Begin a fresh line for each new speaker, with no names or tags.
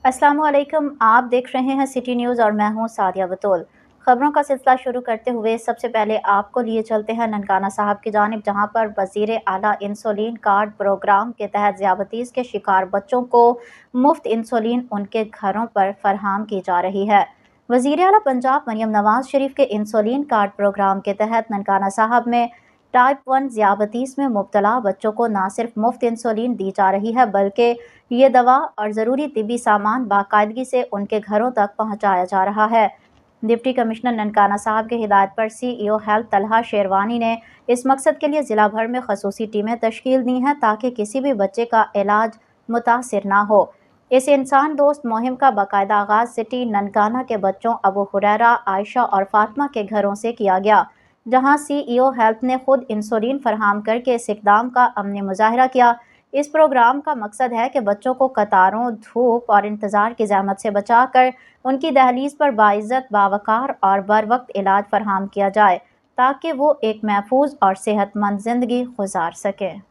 अस्सलाम वालेकुम। आप देख रहे हैं सिटी न्यूज़ और मैं हूं सादिया बतूल। खबरों का सिलसिला शुरू करते हुए सबसे पहले आपको लिए चलते हैं ननकाना साहब की जानिब, जहां पर वज़ीर आला इंसुलिन कार्ड प्रोग्राम के तहत ज़ियादतीज़ के शिकार बच्चों को मुफ्त इंसुलिन उनके घरों पर फराहम की जा रही है। वज़ीर आला पंजाब मरियम नवाज शरीफ के इंसुलिन कार्ड प्रोग्राम के तहत ननकाना साहब में टाइप 1 ज़ियादतीज़ में मुब्तला बच्चों को न सिर्फ मुफ्त इंसुलिन दी जा रही है, बल्कि ये दवा और ज़रूरी तिबी सामान बाकायदगी से उनके घरों तक पहुँचाया जा रहा है। डिप्टी कमिश्नर ननकाना साहब की हिदायत पर CEO हेल्थ तलहा शेरवानी ने इस मकसद के लिए ज़िला भर में खसूसी टीमें तश्कील दी हैं, ताकि किसी भी बच्चे का इलाज मुतासिर ना हो। इस इंसान दोस्त मुहिम का बाकायदा आगाज़ सिटी ननकाना के बच्चों अबू हुरैरा, आयशा और फातिमा के घरों से किया गया, जहां CEO हेल्थ ने खुद इंसुलिन फराहम करके इस इक़दाम का अमली मुजाहिरा किया। इस प्रोग्राम का मकसद है कि बच्चों को कतारों, धूप और इंतज़ार की ज़हमत से बचाकर उनकी दहलीज पर बाइज़्ज़त, बावकार और बर वक्त इलाज फराहम किया जाए, ताकि वो एक महफूज और सेहतमंद ज़िंदगी गुजार सकें।